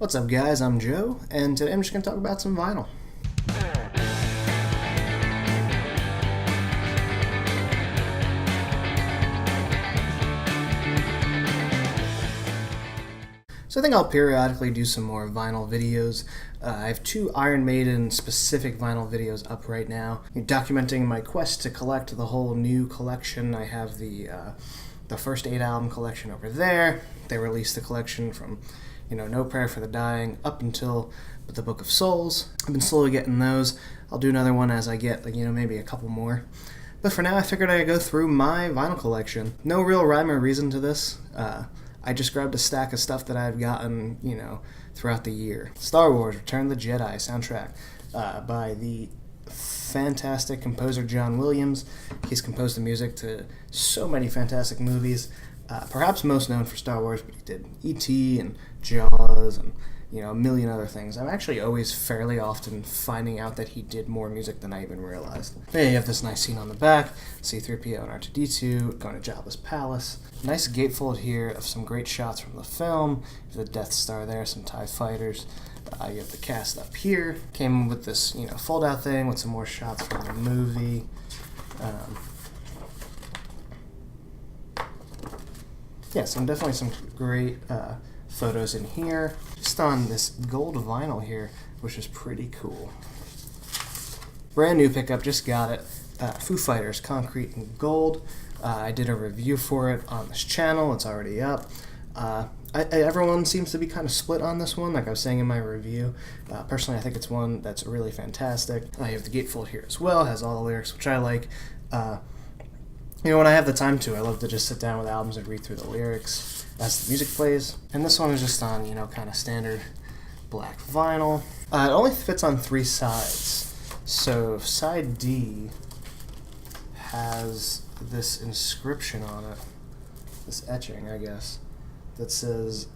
What's up, guys? I'm Joe, and today I'm just going to talk about some vinyl. So I think I'll periodically do some more vinyl videos. I have 2 Iron Maiden specific vinyl videos up right now, documenting my quest to collect the whole new collection. I have the first 8 album collection over there. They released the collection from No Prayer for the Dying up until the Book of Souls. I've been slowly getting those. I'll do another one as I get maybe a couple more. But for now, I figured I'd go through my vinyl collection. No real rhyme or reason to this. I just grabbed a stack of stuff that I've gotten, throughout the year. Star Wars: Return of the Jedi soundtrack by the fantastic composer John Williams. He's composed the music to so many fantastic movies. Perhaps most known for Star Wars, but he did E.T. and Jaws and a million other things. I'm actually always fairly often finding out that he did more music than I even realized. Yeah, you have this nice scene on the back, C-3PO and R2-D2 going to Jabba's palace. Nice gatefold here of some great shots from the film. You have the Death Star there, some TIE fighters. You have the cast up here. Came with this, fold-out thing with some more shots from the movie. Definitely some great photos in here. Just on this gold vinyl here, which is pretty cool. Brand new pickup, just got it. Foo Fighters, Concrete and Gold. I did a review for it on this channel. It's already up. Everyone seems to be kind of split on this one, like I was saying in my review. Personally, I think it's one that's really fantastic. I have the gatefold here as well. It has all the lyrics, which I like. When I have the time to, I love to just sit down with albums and read through the lyrics as the music plays. And this one is just on, kind of standard black vinyl. It only fits on 3 sides. So side D has this inscription on it, this etching, I guess, that says,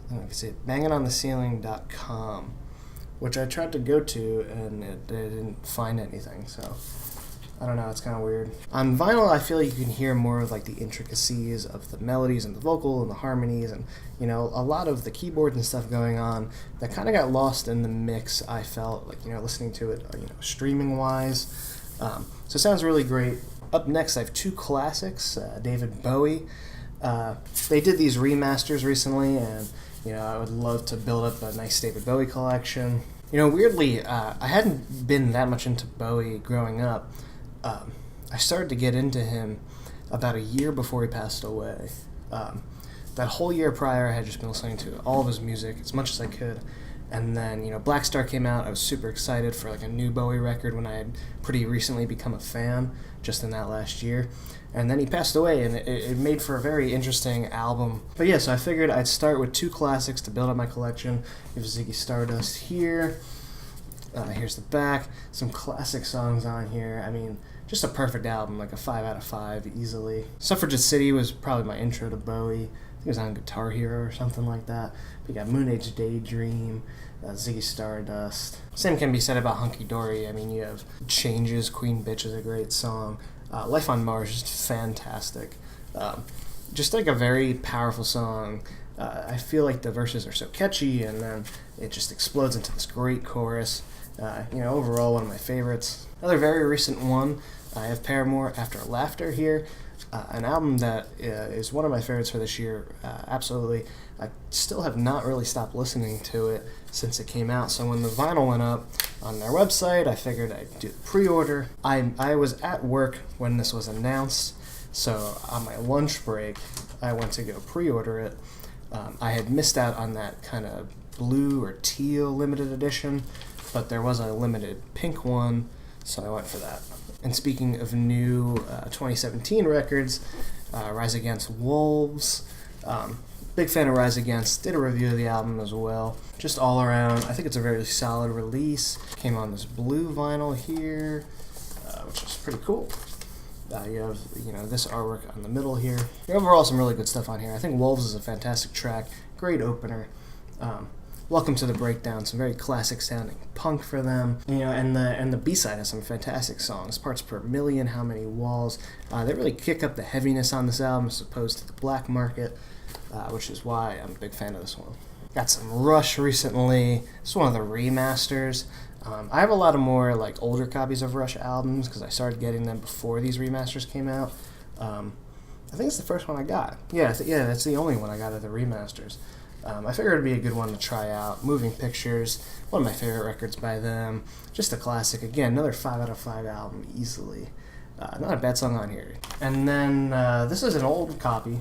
I don't know if you can see it, bangingontheceiling.com, which I tried to go to and it didn't find anything, so I don't know, it's kind of weird. On vinyl, I feel like you can hear more of the intricacies of the melodies and the vocal and the harmonies and, a lot of the keyboards and stuff going on that kind of got lost in the mix, I felt, listening to it, streaming-wise. So it sounds really great. Up next, I have 2 classics, David Bowie. They did these remasters recently, and, I would love to build up a nice David Bowie collection. Weirdly, I hadn't been that much into Bowie growing up. I started to get into him about a year before he passed away. That whole year prior, I had just been listening to all of his music as much as I could. And then, Black Star came out. I was super excited for a new Bowie record when I had pretty recently become a fan, just in that last year. And then he passed away, and it made for a very interesting album. But yeah, so I figured I'd start with 2 classics to build up my collection. You have Ziggy Stardust here. Here's the back. Some classic songs on here. I mean, just a perfect album, like a 5 out of 5 easily. Suffragette City was probably my intro to Bowie. I think it was on Guitar Hero or something like that. But you got Moon Age Daydream, Ziggy Stardust. Same can be said about Hunky Dory. I mean, you have Changes, Queen Bitch is a great song. Life on Mars is just fantastic. Just a very powerful song. I feel like the verses are so catchy, and then it just explodes into this great chorus. Overall, one of my favorites. Another very recent one, I have Paramore, After Laughter here. An album that is one of my favorites for this year, absolutely. I still have not really stopped listening to it since it came out, so when the vinyl went up on their website, I figured I'd do the pre-order. I was at work when this was announced, so on my lunch break, I went to go pre-order it. I had missed out on that kind of blue or teal limited edition, but there was a limited pink one, so I went for that. And speaking of new 2017 records, Rise Against Wolves. Big fan of Rise Against. Did a review of the album as well. Just all around, I think it's a very solid release. Came on this blue vinyl here, which is pretty cool. You have, this artwork on the middle here. Overall, some really good stuff on here. I think Wolves is a fantastic track. Great opener. Welcome to the Breakdown, some very classic sounding punk for them. And the B-side has some fantastic songs. Parts Per Million, How Many Walls. They really kick up the heaviness on this album as opposed to the Black Market, which is why I'm a big fan of this one. Got some Rush recently. It's one of the remasters. I have a lot of more like older copies of Rush albums because I started getting them before these remasters came out. I think it's the first one I got. Yeah, that's the only one I got of the remasters. I figured it'd be a good one to try out. Moving Pictures, one of my favorite records by them. Just a classic. Again, another 5 out of 5 album easily. Not a bad song on here. And then this is an old copy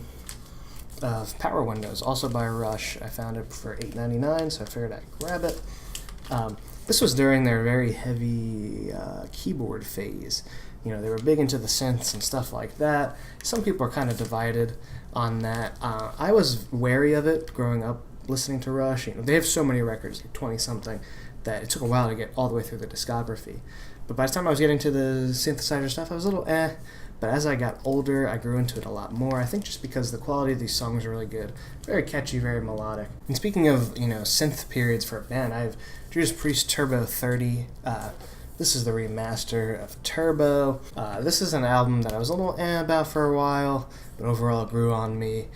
of Power Windows, also by Rush. I found it for $8.99, so I figured I'd grab it. This was during their very heavy keyboard phase. You know, they were big into the synths and stuff like that. Some people are kind of divided on that. I was wary of it growing up listening to Rush. You know, they have so many records, like 20-something, that it took a while to get all the way through the discography. But by the time I was getting to the synthesizer stuff, I was a little But as I got older, I grew into it a lot more. I think just because the quality of these songs are really good. Very catchy, very melodic. And speaking of, you know, synth periods for a band, I have Judas Priest Turbo 30. This is the remaster of Turbo. This is an album that I was a little about for a while, but overall it grew on me.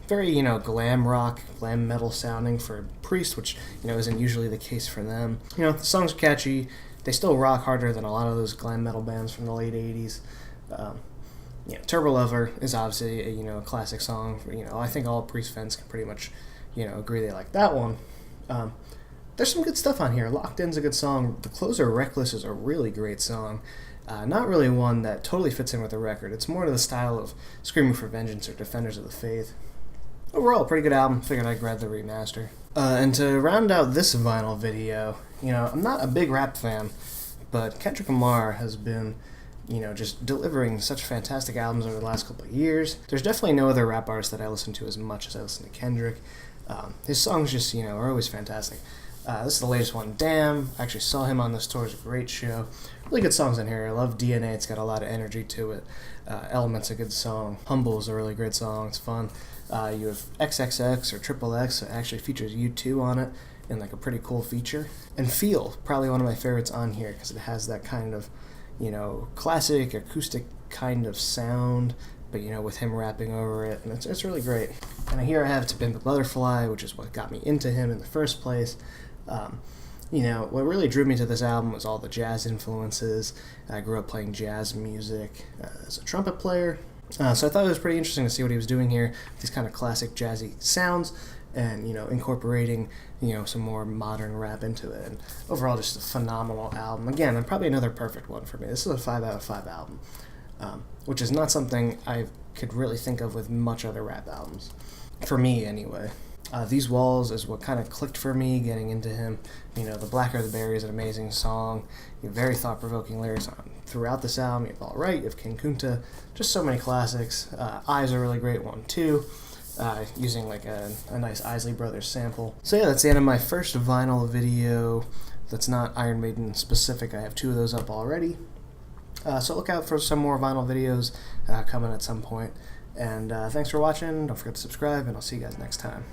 Very, you know, glam rock, glam metal sounding for Priest, which, you know, isn't usually the case for them. You know, the songs are catchy. They still rock harder than a lot of those glam metal bands from the late 80s. You know, Turbo Lover is obviously a classic song. You know, I think all Priest fans can pretty much, you know, agree they like that one. There's some good stuff on here. Locked In's a good song. The closer, Reckless, is a really great song. Not really one that totally fits in with the record. It's more to the style of Screaming for Vengeance or Defenders of the Faith. Overall, pretty good album. Figured I'd grab the remaster. And to round out this vinyl video, you know, I'm not a big rap fan, but Kendrick Lamar has been, you know, just delivering such fantastic albums over the last couple of years. There's definitely no other rap artist that I listen to as much as I listen to Kendrick. His songs just, you know, are always fantastic. This is the latest one, Damn. I actually saw him on this tour. It's a great show. Really good songs in here. I love DNA. It's got a lot of energy to it. Element's a good song. Humble is a really great song. It's fun. You have XXX or Triple X. It actually features U2 on it in like a pretty cool feature. And Feel, probably one of my favorites on here because it has that kind of, you know, classic acoustic kind of sound, but, you know, with him rapping over it, and it's really great. And here I have To Pimp a Butterfly, which is what got me into him in the first place. You know, what really drew me to this album was all the jazz influences. I grew up playing jazz music as a trumpet player, so I thought it was pretty interesting to see what he was doing here, these kind of classic jazzy sounds, and, you know, incorporating, you know, some more modern rap into it. And overall, just a phenomenal album. Again, and probably another perfect one for me. This is a 5 out of 5 album, which is not something I could really think of with much other rap albums. For me, anyway. These Walls is what kind of clicked for me getting into him. You know, The Blacker the Berry is an amazing song. You have very thought-provoking lyrics on throughout this album. You have All Right, you have King Kunta, just so many classics. Eyes is a really great one, too. Using like a nice Isley Brothers sample. So yeah, that's the end of my first vinyl video that's not Iron Maiden specific. I have 2 of those up already. So look out for some more vinyl videos coming at some point. And thanks for watching. Don't forget to subscribe, and I'll see you guys next time.